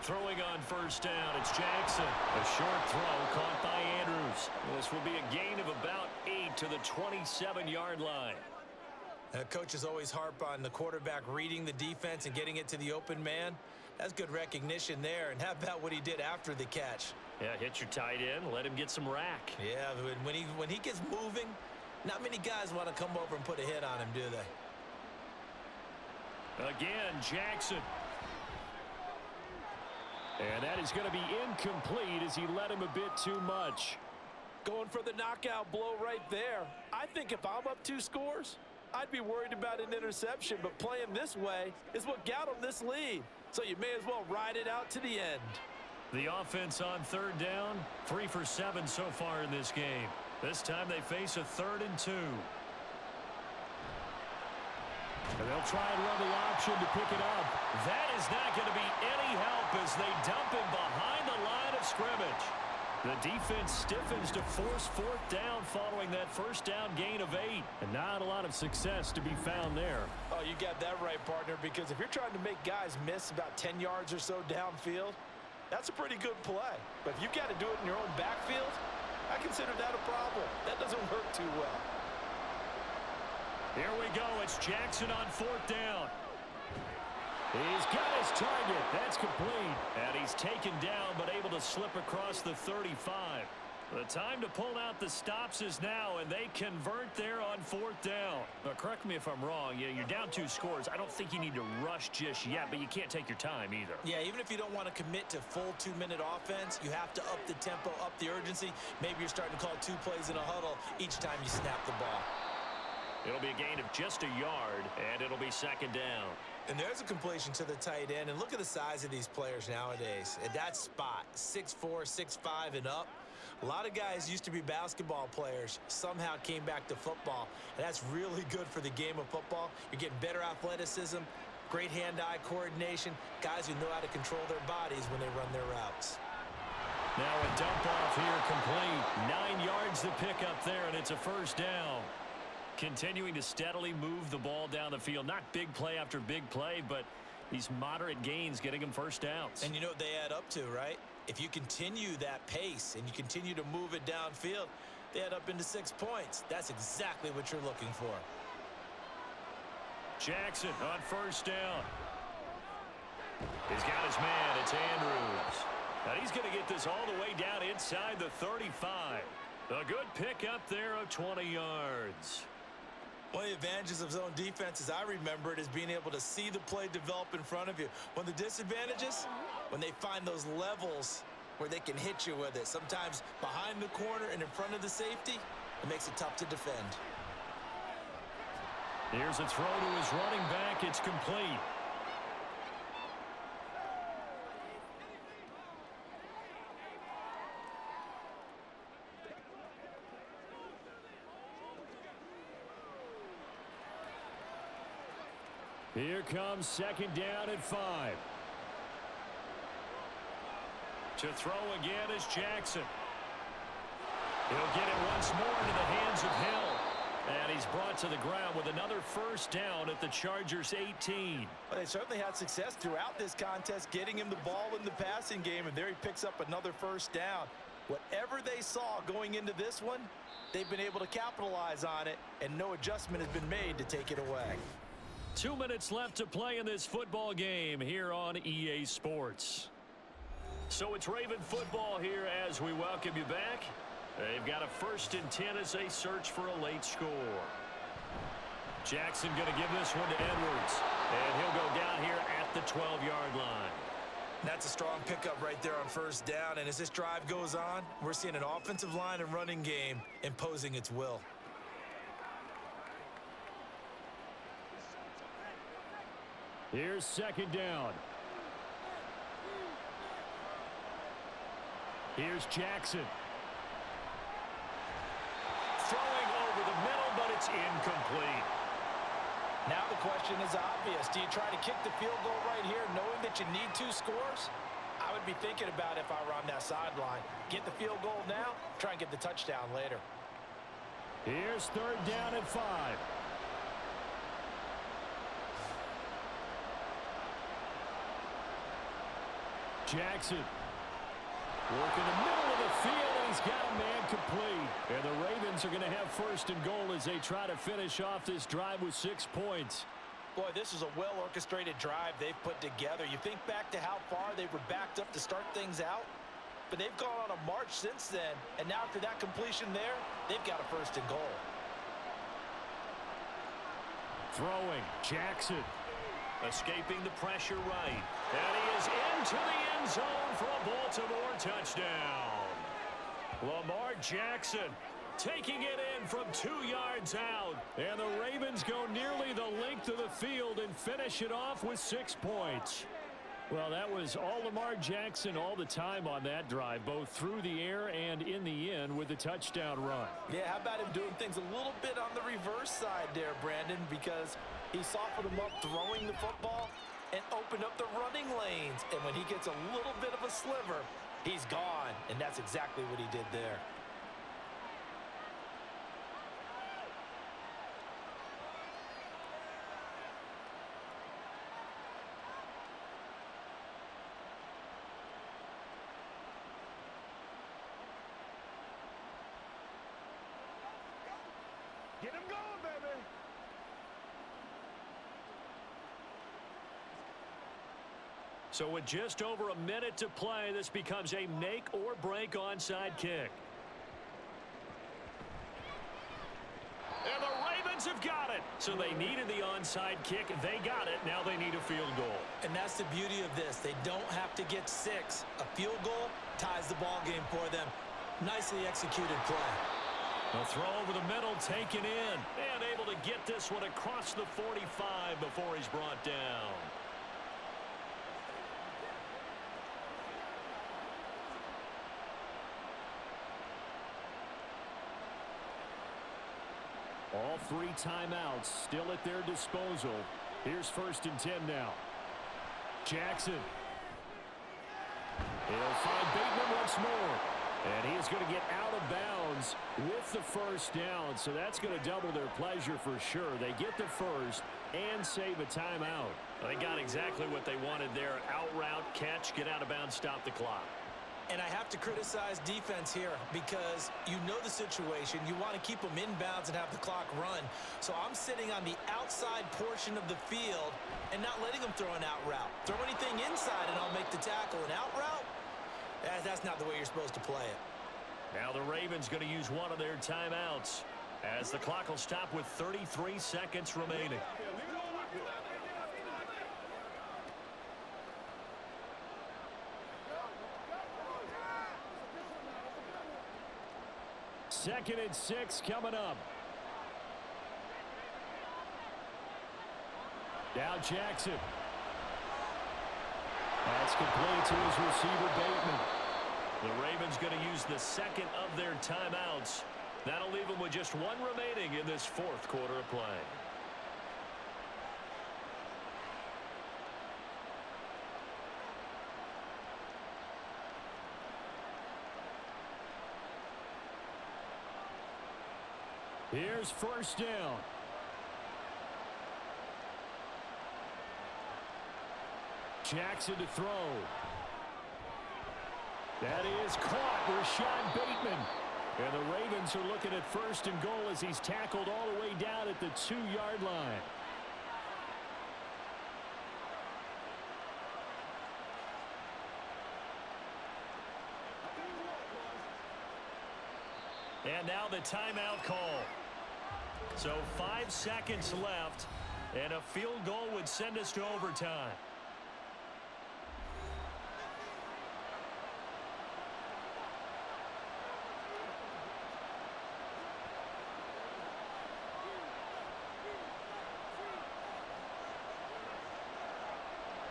Throwing on first down, it's Jackson. A short throw caught by Andrews. This will be a gain of about 8 to the 27-yard line. Coaches always harp on the quarterback reading the defense and getting it to the open man. That's good recognition there. And how about what he did after the catch? Yeah, hit your tight end, let him get some rack. Yeah, when he gets moving, not many guys want to come over and put a hit on him, do they? Again, Jackson. And that is going to be incomplete as he led him a bit too much. Going for the knockout blow right there. I think if I'm up 2 scores, I'd be worried about an interception, but playing this way is what got him this lead. So you may as well ride it out to the end. The offense on 3rd down, 3 for 7 so far in this game. This time they face a 3rd and 2. And they'll try and run the option to pick it up. That is not going to be any help as they dump him behind the line of scrimmage. The defense stiffens to force 4th down following that first down gain of 8. And not a lot of success to be found there. Oh, you got that right, partner, because if you're trying to make guys miss about 10 yards or so downfield, that's a pretty good play. But if you've got to do it in your own backfield, I consider that a problem. That doesn't work too well. Here we go. It's Jackson on 4th down. He's got his target. That's complete. And he's taken down but able to slip across the 35. The time to pull out the stops is now, and they convert there on 4th down. Now, correct me if I'm wrong. You're down 2 scores. I don't think you need to rush just yet, but you can't take your time either. Yeah, even if you don't want to commit to full 2-minute offense, you have to up the tempo, up the urgency. Maybe you're starting to call 2 plays in a huddle each time you snap the ball. It'll be a gain of just a yard, and it'll be 2nd down. And there's a completion to the tight end. And look at the size of these players nowadays. At that spot, 6'4", 6'5", and up. A lot of guys used to be basketball players, somehow came back to football. And that's really good for the game of football. You're getting better athleticism, great hand-eye coordination, guys who know how to control their bodies when they run their routes. Now a dump off here complete. 9 yards to pick up there, and it's a 1st down. Continuing to steadily move the ball down the field. Not big play after big play, but these moderate gains getting them 1st downs. And you know what they add up to, right? If you continue that pace and you continue to move it downfield, they add up into 6 points. That's exactly what you're looking for. Jackson on 1st down. He's got his man. It's Andrews. Now he's going to get this all the way down inside the 35. A good pickup there of 20 yards. One of the advantages of zone defense, as I remember it, is being able to see the play develop in front of you. One of the disadvantages, when they find those levels where they can hit you with it. Sometimes behind the corner and in front of the safety, it makes it tough to defend. Here's a throw to his running back. It's complete. Here comes 2nd down and 5. To throw again is Jackson. He'll get it once more into the hands of Hill. And he's brought to the ground with another 1st down at the Chargers' 18. Well, they certainly had success throughout this contest, getting him the ball in the passing game, and there he picks up another 1st down. Whatever they saw going into this one, they've been able to capitalize on it, and no adjustment has been made to take it away. 2 minutes left to play in this football game here on EA Sports. So it's Raven football here as we welcome you back. They've got a 1st and 10 as they search for a late score. Jackson going to give this one to Edwards. And he'll go down here at the 12-yard line. That's a strong pickup right there on first down, and as this drive goes on, we're seeing an offensive line and running game imposing its will. Here's second down. Here's Jackson. Throwing over the middle, but it's incomplete. Now the question is obvious. Do you try to kick the field goal right here knowing that you need 2 scores? I would be thinking about if I were on that sideline. Get the field goal now, try and get the touchdown later. Here's third down and 5. Jackson. Working the middle of the field, and he's got a man complete. And the Ravens are going to have first and goal as they try to finish off this drive with 6 points. Boy, this is a well-orchestrated drive they've put together. You think back to how far they were backed up to start things out, but they've gone on a march since then, and now after that completion there, they've got a first and goal. Throwing, Jackson. Escaping the pressure right. And he is into the end zone for a Baltimore touchdown. Lamar Jackson taking it in from 2 yards out. And the Ravens go nearly the length of the field and finish it off with 6 points. Well, that was all Lamar Jackson all the time on that drive, both through the air and in the end with the touchdown run. Yeah, how about him doing things a little bit on the reverse side there, Brandon, because he softened him up throwing the football and opened up the running lanes. And when he gets a little bit of a sliver, he's gone. And that's exactly what he did there. Get him going, baby. So with just over a minute to play, this becomes a make-or-break onside kick. And the Ravens have got it. So they needed the onside kick. They got it. Now they need a field goal. And that's the beauty of this. They don't have to get 6. A field goal ties the ball game for them. Nicely executed play. A throw over the middle, taken in, and able to get this one across the 45 before he's brought down. All 3 timeouts still at their disposal. Here's first and 10 now. Jackson. He'll find Bateman once more. And he is going to get out of bounds with the first down. So that's going to double their pleasure for sure. They get the first and save a timeout. They got exactly what they wanted there. Out route, catch, get out of bounds, stop the clock. And I have to criticize defense here because you know the situation. You want to keep them inbounds and have the clock run. So I'm sitting on the outside portion of the field and not letting them throw an out route. Throw anything inside and I'll make the tackle. An out route? That's not the way you're supposed to play it. Now the Ravens going to use one of their timeouts as the clock will stop with 33 seconds remaining. Second and 6 coming up. Now Jackson. That's complete to his receiver, Bateman. The Ravens going to use the second of their timeouts. That'll leave them with just 1 remaining in this 4th quarter of play. Here's first down. Jackson to throw. That is caught. Rashad Bateman. And the Ravens are looking at first and goal as he's tackled all the way down at the 2-yard line. And now the timeout call. So 5 seconds left, and a field goal would send us to overtime.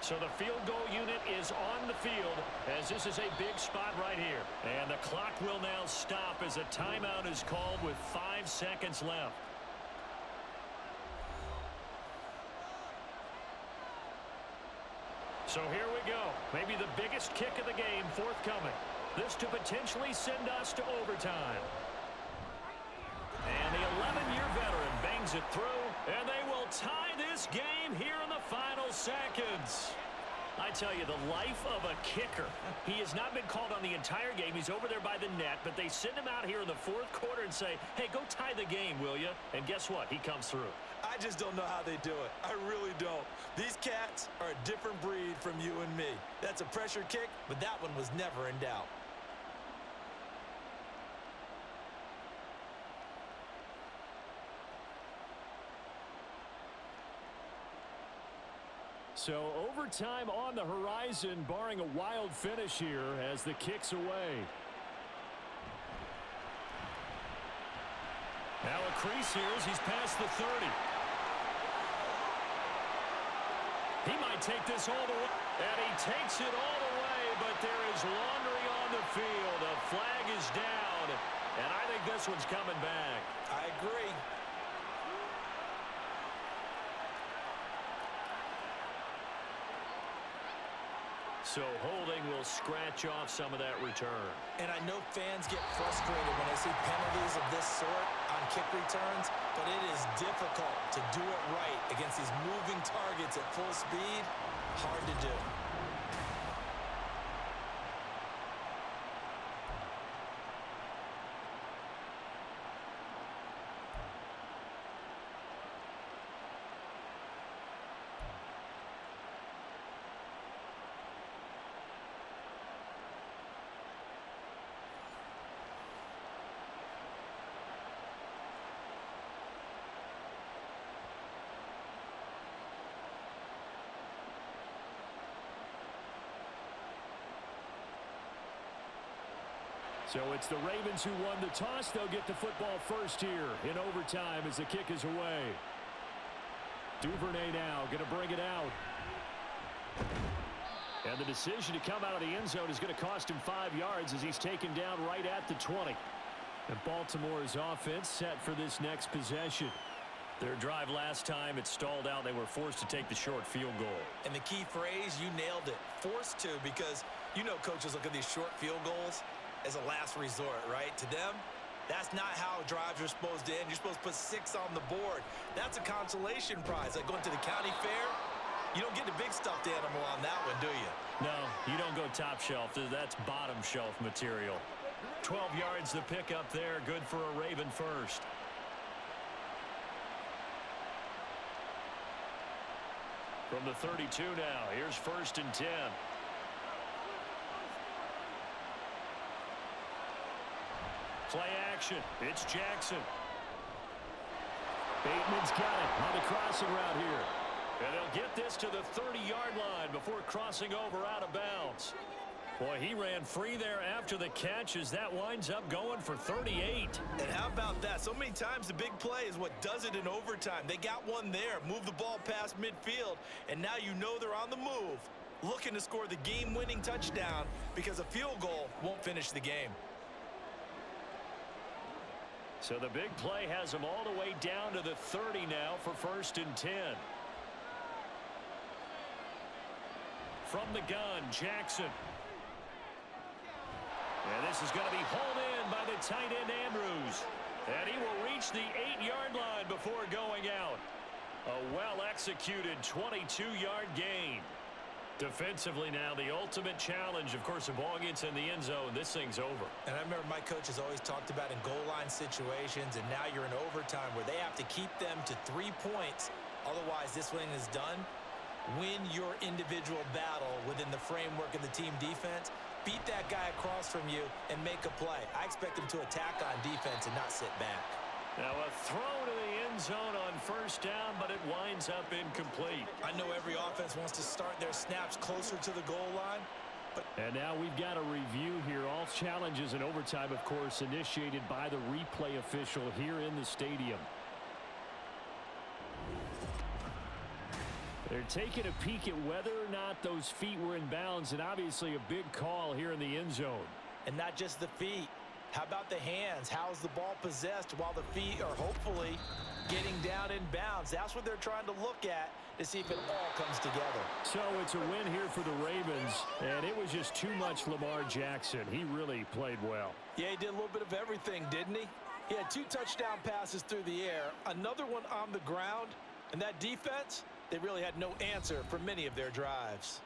So the field goal unit is on the field as this is a big spot right here. And the clock will now stop as a timeout is called with 5 seconds left. So here we go. Maybe the biggest kick of the game forthcoming. This to potentially send us to overtime. And the 11-year veteran bangs it through, and they will tie this game here in the final seconds. I tell you, the life of a kicker. He has not been called on the entire game. He's over there by the net, but they send him out here in the fourth quarter and say, hey, go tie the game, will you? And guess what? He comes through. I just don't know how they do it. I really don't. These cats are a different breed from you and me. That's a pressure kick, but that one was never in doubt. So overtime on the horizon, barring a wild finish here as the kick's away. Now a crease here as he's past the 30. He might take this all the way. And he takes it all the way, but there is laundry on the field. A flag is down, and I think this one's coming back. I agree. So holding will scratch off some of that return. And I know fans get frustrated when they see penalties of this sort on kick returns, but it is difficult to do it right against these moving targets at full speed. Hard to do. So it's the Ravens who won the toss. They'll get the football first here in overtime as the kick is away. Duvernay now going to bring it out. And the decision to come out of the end zone is going to cost him 5 yards as he's taken down right at the 20. And Baltimore's offense set for this next possession. Their drive last time, it stalled out. They were forced to take the short field goal. And the key phrase, you nailed it. Forced to, because you know coaches look at these short field goals as a last resort, right? To them, that's not how drives are supposed to end. You're supposed to put 6 on the board. That's a consolation prize. Like going to the county fair, you don't get the big stuffed animal on that one, do you? No, you don't go top shelf. That's bottom shelf material. 12 yards to pick up there. Good for a Raven first. From the 32 now, here's 1st and 10. Play action. It's Jackson. Bateman's got it on the crossing route here. And they'll get this to the 30-yard line before crossing over out of bounds. Boy, he ran free there after the catch as that winds up going for 38. And how about that? So many times the big play is what does it in overtime. They got one there, move the ball past midfield, and now you know they're on the move, looking to score the game-winning touchdown because a field goal won't finish the game. So the big play has them all the way down to the 30 now for 1st and 10. From the gun, Jackson. And this is going to be hauled in by the tight end, Andrews. And he will reach the 8-yard line before going out. A well-executed 22-yard gain. Defensively now, the ultimate challenge. Of course, the ball gets in the end zone. This thing's over. And I remember my coach has always talked about in goal line situations, and now you're in overtime where they have to keep them to 3 points. Otherwise, this thing is done. Win your individual battle within the framework of the team defense. Beat that guy across from you and make a play. I expect him to attack on defense and not sit back. Now a throw to the end zone on 1st down, but it winds up incomplete. I know every offense wants to start their snaps closer to the goal line. And now we've got a review here. All challenges in overtime, of course, initiated by the replay official here in the stadium. They're taking a peek at whether or not those feet were in bounds, and obviously a big call here in the end zone. And not just the feet. How about the hands? How's the ball possessed while the feet are hopefully getting down in bounds? That's what they're trying to look at to see if it all comes together. So it's a win here for the Ravens, and it was just too much Lamar Jackson. He really played well. Yeah, he did a little bit of everything, didn't he? He had 2 touchdown passes through the air, another one on the ground, and that defense, they really had no answer for many of their drives.